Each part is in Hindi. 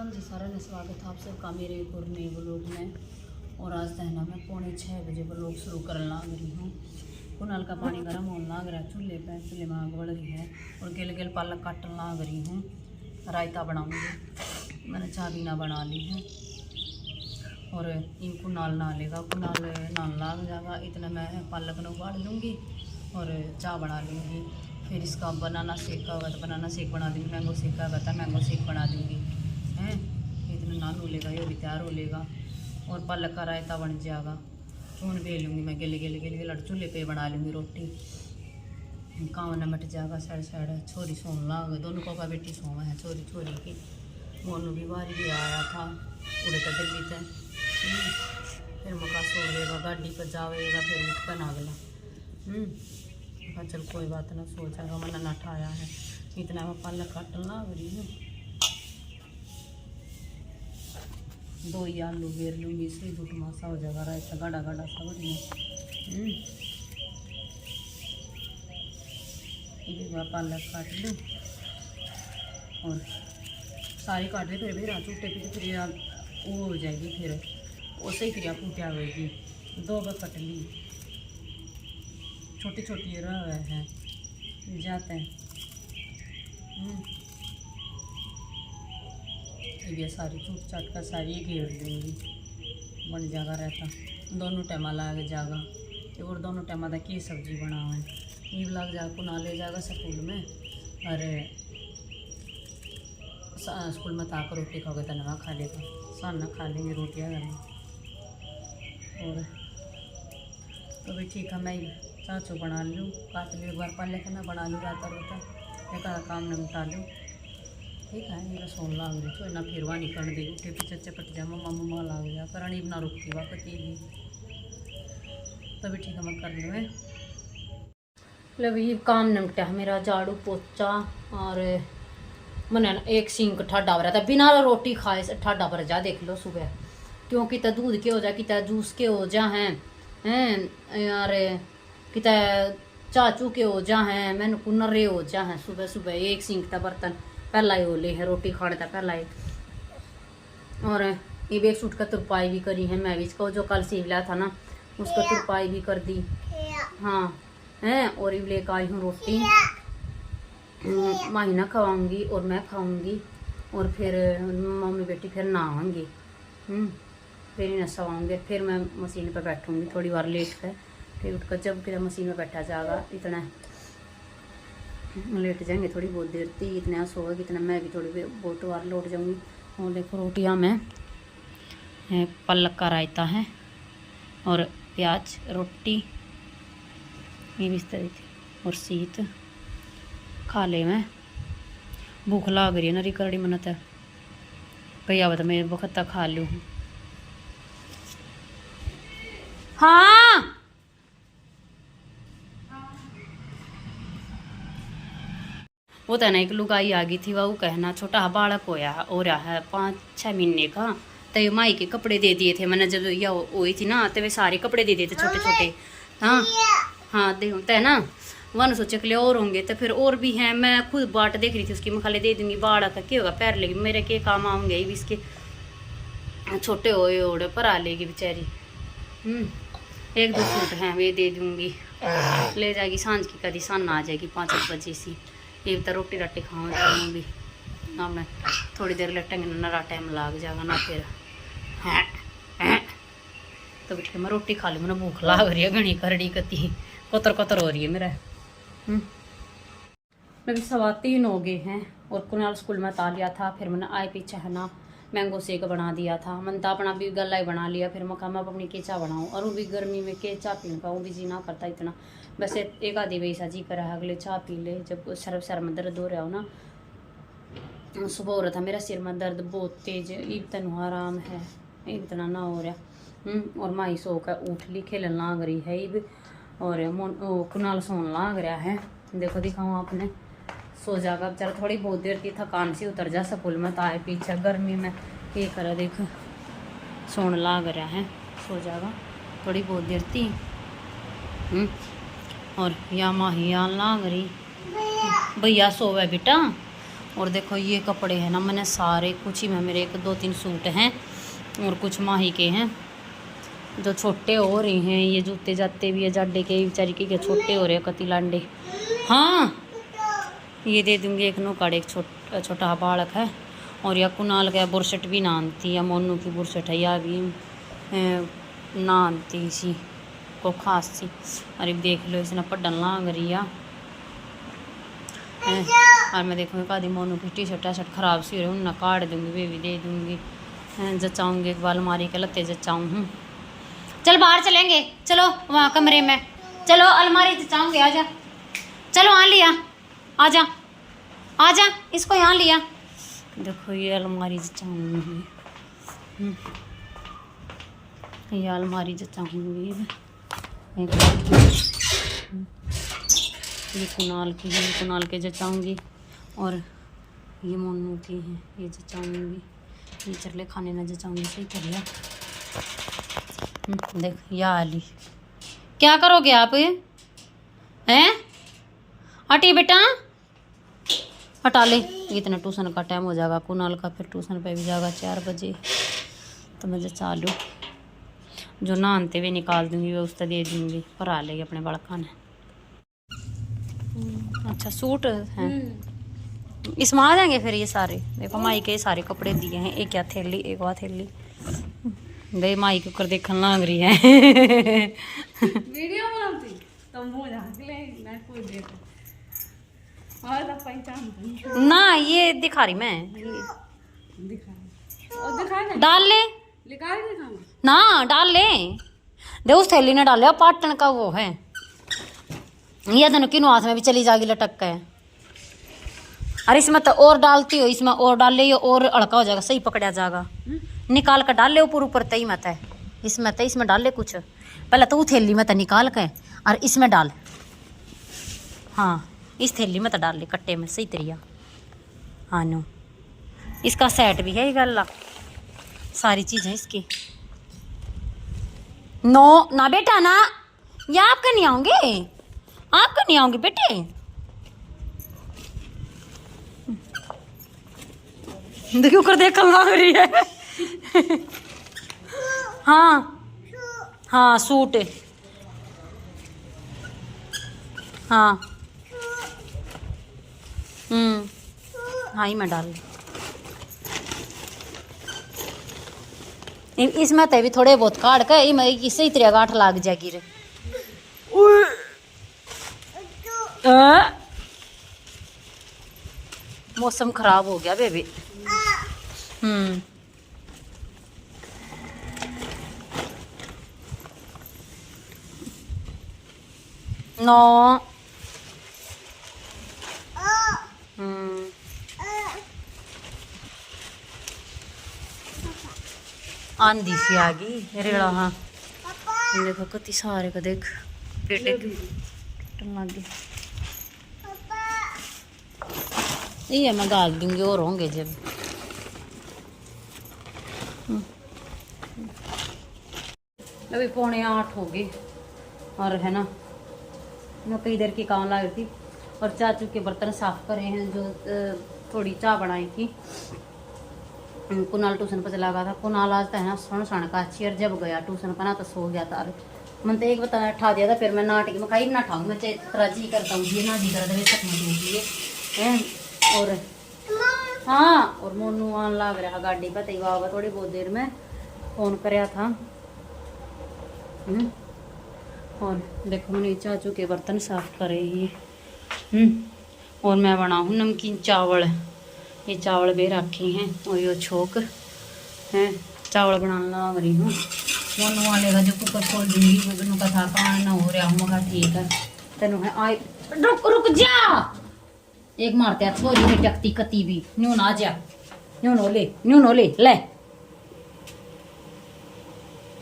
राम जी, सारा ने स्वागत है आप सबका मेरे एक और नए व्लॉग में। और आज तहना मैं 6:45 बजे व्लॉग शुरू करने लग रही हूँ। कुनाल का पानी गर्म होने लग रहा है चूल्हे पे, चूल्हे में आग बढ़ रही है और गिल गिल पालक काटने लग रही हूँ। रायता बनाऊँगी, मैंने चाय भी ना बना ली है। और इन कुनाल नहा लेगा, कुनाल नहाने लग जाएगा, इतना मैं पालक ने उबाल लूँगी और चाय बना लूँगी। फिर इसका बनाना शेक का होगा तो बनाना शेक बना दूँगी, मैंगो शेक का होगा तो मैंगो शेक बना दूँगी। हैं इतना नान हो लेगा, ये भी तैयार हो लेगा और पालक का रायता बन जाएगा। चून भी लूँगी मैं, गिले गिले गिले गिले चूल्हे पे बना लूँगी रोटी। काम न मट जाएगा। साइड साइड छोरी सोन लाग, दोनों को का बेटी सोवा है छोरी छोरी की। मोनू भी बारी भी आया था उड़े तो दिल्ली से, फिर मका सो लेगा, गाड़ी पर जाएगा, फिर उठ कर नागला। चल कोई बात ना, सो जाएगा, मैंने ना उठाया है। इतना मैं पालक काटन लग रही हूँ। 2 ही आलू घेर लूँगी, इसलिए दूध मासा हो जाएगा, रायता गाढ़ा गाढ़ा सा बढ़िया। एक बार पालक काट लूँ और सारी काट ली, फिर भी चूटे पीछे फिर वो हो जाएगी, फिर उसे ही फिर फूटिया होगी। 2 बार कट ली, छोटी छोटी रह हैं जाते हैं। ये सारी चूट चाट का सारी घेर देंगी, बन जाएगा रहता। दोनों टाइम लग जाएगा और दोनों टाइम का की सब्जी बनाओ है। ये लग जाएगा, कुना ले जाएगा स्कूल में। अरे स्कूल में ताकर रोटी खाओगे तो नवा खा लेगा, साना खा लेंगे रोटियाँ घर में। और तो भी ठीक है, मैं चाचू बना लूँ, काट लूँ एक बार पहले के मैं बना लूँ राता रोता, एक काम निपटा लूँ। ठीक है, ये सोन लाग रही छो ना, फिर वहाँ निकल गई उठे पीछे चपट जा, मम्मा मम्मा लाग गया करणी बना रुकती वहाँ पति भी। तभी ठीक है, मैं कर लूँ। मतलब ये काम निपटा मेरा, झाड़ू पोचा। और मैंने एक सिंक ठाडा हो रहा था, बिना रोटी खाए से ठाडा भर जा, देख लो सुबह। क्योंकि तो दूध के हो जा, कि जूस के हो जा हैं यार, कि चाचू के हो जा हैं, मैंने कुनरे हो जा हैं। सुबह सुबह एक सिंक था बर्तन पहला ही हो ले है, रोटी खाने था पहला ही। और ये भी एक सूट का तुरपाई भी करी है मैं भी, इसको जो कल सीवला था ना उसको तुरपाई भी कर दी। हाँ हैं, और ये लेकर आई हूँ रोटी, माहिना खवाऊंगी और मैं खाऊंगी। और फिर मम्मी बेटी फिर नहाएंगी, फिर इन्हें सवाऊंगे, फिर मैं मशीन पर बैठूंगी थोड़ी बार लेट कर। फिर उठकर जब फिर मशीन में बैठा जाएगा, इतना लेट जाएंगे थोड़ी बहुत देर थी, इतना सोएगा कितना, मैं भी थोड़ी बहुत बार लौट जाऊंगी। और देखो रोटियां में पालक का रायता है और प्याज रोटी, ये भी इस तरह थी। और सीत खा ले, मैं भूख लग रही है ना, रिकड़ी मनत है कही आवा तो मैं वक्त तक खा लूँ। हाँ वो तो ना एक लुगाई आ गई थी, वो कहना छोटा बालक होया हो रहा है 5-6 महीने का, तो माई के कपड़े दे दिए थे मैंने, जब यह हुई थी ना तो वे सारे कपड़े दे दिए थे छोटे छोटे। हाँ हाँ दे होता है ना, वन सोचे के लिए और होंगे तो फिर और भी हैं। मैं खुद बाट देख रही थी उसकी, मैं खाली दे दूंगी, बालक क्या होगा पैर लेगी, मेरे के काम आऊँगे भी, इसके छोटे होए ओढ़े पर आ लेगी बेचारी। 1-2 सूट हैं वे दे दूँगी, ले जाएगी सांझ की, कभी सन आ जाएगी 5-8 बजे सी। ये तो रोटी राटी खाऊँ भी ना, मैं थोड़ी देर लटेंगे ना, टाइम लग जाएगा ना फिर। तो ठीक है, मैं रोटी खा लूँ, मैंने भूख लाग रही है घनी करड़ी कती, कोतर कोतर हो रही है मेरा। मैं 3:15 हो गए हैं और कुनाल स्कूल में ता लिया था। फिर मैंने आए पीछे है ना मैंगो शेक बना दिया था, मैंने तो अपना भी गला ही बना लिया। फिर मैं कहा मैं अपनी केचा बनाऊँ, और वो भी गर्मी में के चाय पीने का वो भी जी ना करता इतना। वैसे एक आधी वैसा जी करा है अगले चाय पी ले, जब सर में दर्द हो रहा हो ना। सुबह हो रहा था मेरा सिर में दर्द बहुत तेज, इतना आराम है, इतना ना हो रहा। और माई सो कर उठ ली, खेलन लाग रही है ये भी। और कुनाल सोन लाग रहा है, देखो दिखाऊँ आपने, सो जाएगा बेचारा। थोड़ी बहुत देर की थकान से उतर जा, स्कूल में तो आए पीछे गर्मी में ये करा, देख सोन लाग रहा है, सो जाएगा थोड़ी बहुत देर थी। और या माही लाग रही, भैया सोवे बेटा, और देखो ये कपड़े हैं ना, मैंने सारे कुछ ही में, मेरे 1-2-3 सूट हैं और कुछ माही के हैं जो छोटे हो रहे हैं। ये जूते जाते भी है जाडे के बेचारी के छोटे हो रहे हैं कति लांडे। हाँ ये दे दूँगी एक नौकाड़, एक छोटा बालक है। और या कुनाल का बुरशट भी नानती या मोनू की बुरशट है या भी नानती सी को खास सी। अरे देख लो इसने पढ़न लाग रही है। और मैं देखूँगी कादी मोनू की टी शर्ट ख़राब सी हो रही, उन्हें काट दूँगी, वे भी दे दूँगी, जचाऊँगी एक बाल मारी के लत्ते जचाऊँ हूँ। चल बाहर चलेंगे, चलो वहाँ कमरे में, चलो अलमारी जचाऊँगे, आजा चलो हाँ लिया, आजा आजा इसको यहाँ लिया। देखो ये अलमारी जचाऊँगी, ये अलमारी जचाऊँगी। ये कुनाल की है, कुनाल के जचाऊँगी। और ये मोनू की है, ये जचाऊँगी। ये चरले खाने ना जचाऊँगी, सही कर लिया। देख या आली, क्या करोगे आप हैं? हटी बेटा, हटा ले। इतना ट्यूशन का टाइम हो जाएगा कुनाल का, फिर ट्यूशन पे भी जाएगा 4 बजे, तो मैं जचा लूँ। जो नहाते हुए निकाल दूँगी वो उससे दे दूँगी, पर आ लेगी अपने बड़का ने। अच्छा सूट हैं, इसमें आ जाएंगे फिर ये सारे। देखो माई के सारे कपड़े दिए हैं, एक या थैली, एक वह थैली गई माई के ऊपर देखने लग रही है। वीडियो बनाती तो मुंह झांक ले ना, कोई देता और पहचान ना, ये दिखा रही मैं, दिखा और दिखा ना, डाल ले, लिखा रही दिखा ना डाल ले। दे उस थैली ने डाले, पाटन का वो है, ये दोनों किनो हाथ में भी चली जाएगी लटक के। अरे इसमें तो और डालती हो, इसमें और डाल ले, ये और अड़का हो जाएगा, सही पकड़ा जाएगा। निकाल कर डाल ले ऊपर ऊपर, तई मत है इसमें, तई इसमें डाल ले कुछ पहले तो थैली में तो निकाल के और इसमें डाल। हाँ इस थैली में तो डाल ले कट्टे में, सही तरिया। हाँ नो इसका सेट भी है, ये गला सारी चीज़ें इसकी। नो ना बेटा ना, या आप क्यों नहीं आओगे, आप क्यों नहीं आओगे बेटे? देखो कर देख लग रही है। हाँ हाँ सूट, हाँ हाँ ही मैं डाल इसमें तो भी थोड़े बहुत काट के इससे इतने गांठ लाग जाएगी रे। मौसम खराब हो गया बेबी। नो आंधी सी आ गई रेड़ा। हाँ देखो कति सारे का देख पेटे टूटने लग गए। ये मैं गाल दूंगी और होंगे जब। अभी 7:45 हो गई और है ना, मैं कई देर की काम लग रही थी और चाचू के बर्तन साफ करे हैं, जो थोड़ी चाय बनाई थी। कुनाल ट्यूशन पर चला गया था, कुनाल आज तो है ना सुन का अच्छी, और जब गया ट्यूशन पर ना तो सो गया था। मैंने तो एक बता ठा दिया था, फिर मैं नाटक में खाई ना ठाऊँ, मैं तेरा जी करता हूँ ये ना जी कर दे तक में दूँगी है। और हाँ और मोनू आन लग रहा गाड़ी पर, तय बाबा थोड़ी बहुत देर में फ़ोन कराया था। और देखो मैंने चाचू के बर्तन साफ करे ये। और मैं बनाऊँ नमकीन चावल, ये चावल भी रखे हैं और ये छोक है, चावल बनाना लग रही हूँ। मोनू वालेगा जो कुकर खोल दूँगी, वो का था कहाँ ना हो रहा हूँ, मगर ठीक है तेनों है आए। रुक रुक जा, एक मारते हैं छोरी में टकती कती भी न्यून आ जा, न्यून हो ले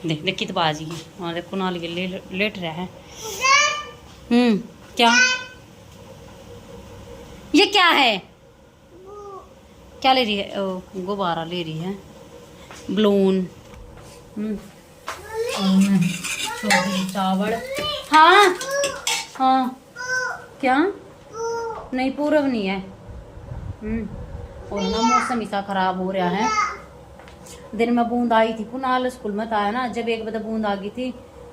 देख देख कित बाजी है। और देखो नाल के लेट रहा है। क्या ये क्या है, क्या ले रही है? ओ गुब्बारा ले रही है, बलून। चावल। हाँ हाँ क्या नहीं, पूरब नहीं है। और ना मौसम ऐसा खराब हो रहा है। दिन में बूंद आई थी, कुनाल स्कूल में था ना, जब एक बजे बूंद आ गई थी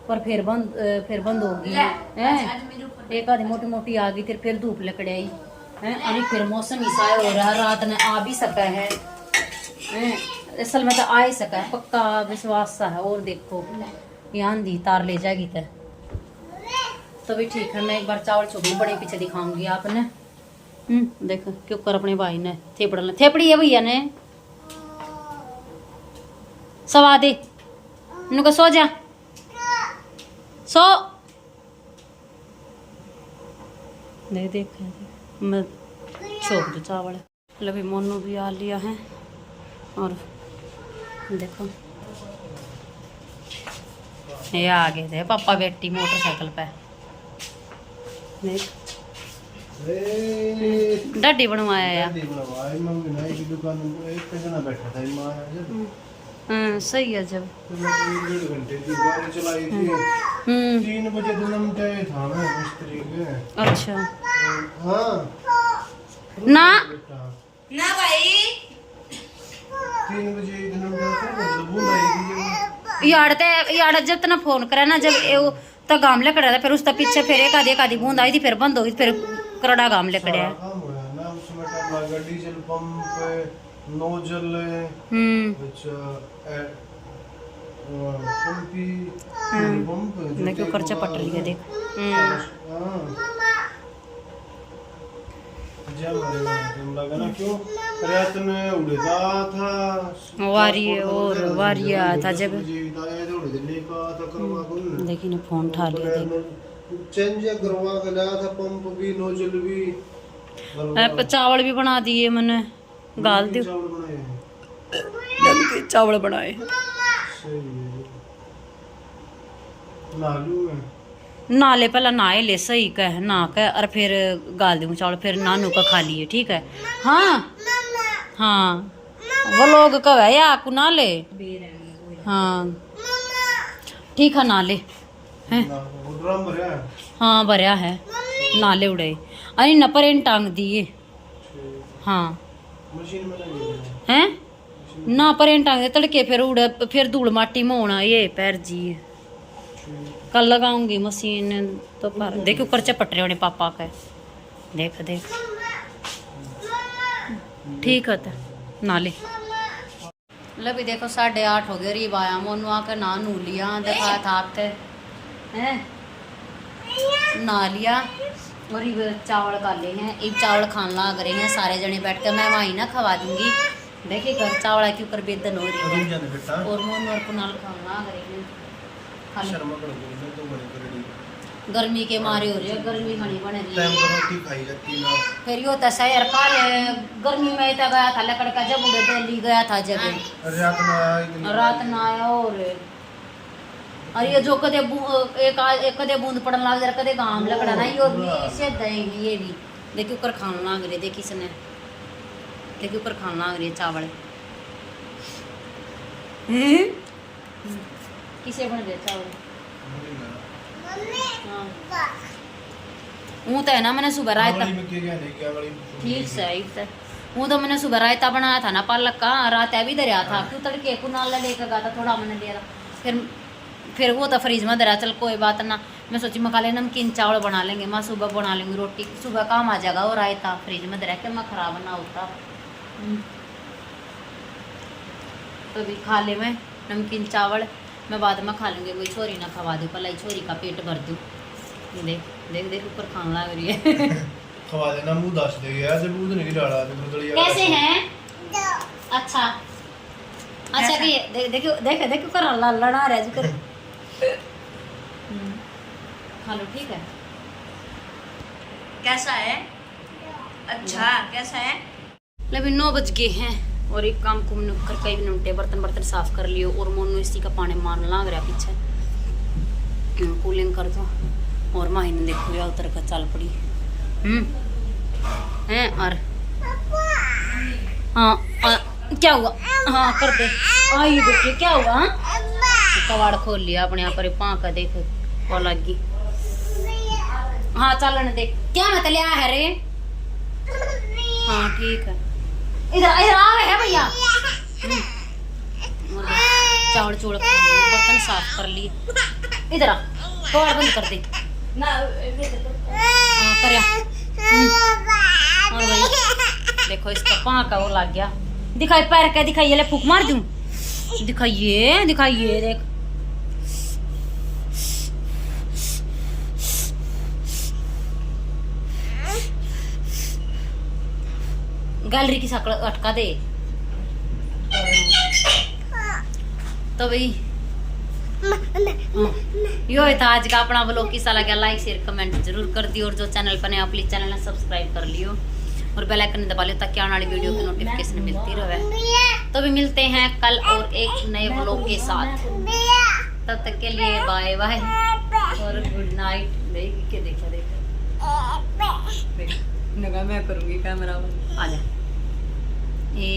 पर फिर बंद हो गई है। एक आधी मोटी मोटी आ गई थी, फिर धूप लकड़ आई है। अभी फिर मौसम ऐसा हो रहा है, रात में आ भी सका है, असल में तो आ ही सका है, पक्का विश्वास सा है। और देखो यहाँ आंधी तार ले जाएगी तो भी ठीक है। मैं एक बार चावल छोकरी बड़े पीछे दिखाऊंगी आपने। देखो क्यों कर अपने भाई ने थेपड़ी है भैया ने सवा दे उनको, सो जा सो देख मैं छोक दो चावल। लभी मोनू भी आ लिया है और देखो ये आगे थे पापा बेटी मोटरसाइकिल पे देख डाडी बनवाया यार। सही है। जब 3 बजे जन्म तय था मैं मिस्त्री के। अच्छा हाँ ना ना भाई 3 बजे जन्म तय था, मतलब बूंद आई थी यार जब तना फोन करा ना, जब वो तो गाम ले करा था, फिर उसका पीछे फिर एक आधी बूंद आई थी, फिर बंद हो गई, फिर करड़ा गाम ले कड़ा है ना। उसमें टाइम लगा, डीजल पंप नोजल पंपी देखो खर्चा पट रही है देख। क्यों रात में उड़ता था वारी और वारी आया था जब देखिए ना फोन उठा लिया देख। चेंज करवा के लाया था, पंप भी नोजल भी। चावल भी बना दिए मैंने, गाल दे चावल बनाए। नाले पहला नहाए ले सही कह नहा के और फिर गाल दूँ चावल, फिर नानू का खा लिए ठीक है। हाँ हाँ वो लोग कब है या आपको नाले। हाँ ठीक है नाले हैं। हाँ भरिया है नाले उड़े। अरे नपर टांग दिए। हाँ हैं ना पर टांग दे तड़के, फिर उड़े फिर धूल माटी में होना ये पैर जी। कल लगाऊंगी मशीन तो पर देखो कर्चे पट रहे होने पापा के। देख देख ठीक है तो नाले लो भी देखो 8:30 हो गए। रीब आया मोनू आकर ना नू लिया, दिखाया था आपके हैं ना लिया। और ये चावल काले हैं, एक चावल खान लग रहे हैं सारे जने बैठ कर। मैं वहीं ना खवा दूंगी। देखिए घर चावल के ऊपर बेदन हो रही है और मोनू और कुनाल खान लग रहे हैं। गर्मी के मारे हो रही है, गर्मी घनी बन रही है। फिर यो तो शहर काल गर्मी में तो गया था लकड़ का, जब उड़े दिल्ली गया था जब रात ना आया। और ये जो कदे एक कदे बूंद पड़न लग जा, कदे गाम लकड़ा ना यो भी से देंगे। ये भी देखिए ऊपर खान लग रहे, देखी इसने देखिए ऊपर खान लग रही है चावल। किसे बन रहे चावल। वो तो है ना मैंने सुबह रायता ठीक से वो तो मैंने सुबह रायता बनाया था ना पालक का, रात भी दरिया था क्यों तड़के कुनाल लेकर गया था, थोड़ा मैंने लिया था। फिर वो तो फ्रिज में दरिया। चल कोई बात ना, मैं सोची मैं खा ले नमकीन चावल बना लेंगे, मैं सुबह बना लेंगी रोटी, सुबह काम आ जाएगा। और रायता फ्रिज में दरिया के मैं खराब ना होता तो भी खा ले मैं नमकीन चावल। मैं बाद में खा लूँगी, कोई छोरी ना खवा दे, पहले छोरी का पेट भर दूँ। देख देख देख ऊपर खान लग रही है। खवा देना मुंह दस दे गया जब दूध नहीं डाला तो कैसे हैं अच्छा अच्छा कि देखो देख देखो कर लड़ा रहा है कर। खा लो ठीक है। कैसा है? अच्छा कैसा है? अभी 9 बज गए हैं और एक काम को कर कई मिनटे बर्तन साफ कर लियो। और मोनू इसी का पानी मारने लग रहा पीछे, कूलिंग कर दो। और माही ने देखो या उतर का चल पड़ी हैं। और हाँ क्या हुआ? हाँ कर दे आई बेटे क्या हुआ? कवाड़ खोल लिया अपने यहाँ पर पाँ का देख और लगी। हाँ चलन दे क्या मतलब लिया है रे? हाँ ठीक है इधर इधर आ है भैया। चावल चूड़ बर्तन साफ कर लिए। इधर आ, कबाड़ बंद कर दे ना हाँ करया। और भाई देखो इसका पाँव का वो लग गया। दिखाई पैर का, दिखाइए, ले फूक मार दूं। दिखाइए दिखाइए देख। गैलरी की साकड़ अटका दे। तो भाई यो है था आज का अपना व्लॉग। किसा लगा लाइक शेयर कमेंट जरूर कर दियो, और जो चैनल पर नया प्लीज चैनल ने सब्सक्राइब कर लियो और बेल आइकन दबा लियो ताकि आने वाली वीडियो की नोटिफिकेशन मिलती रहे। तो भी मिलते हैं कल और एक नए व्लॉग के साथ। तब तक के लिए बाय बाय और गुड नाइट। देख के देखा देखा मैं करूंगी कैमरा। आ जा ये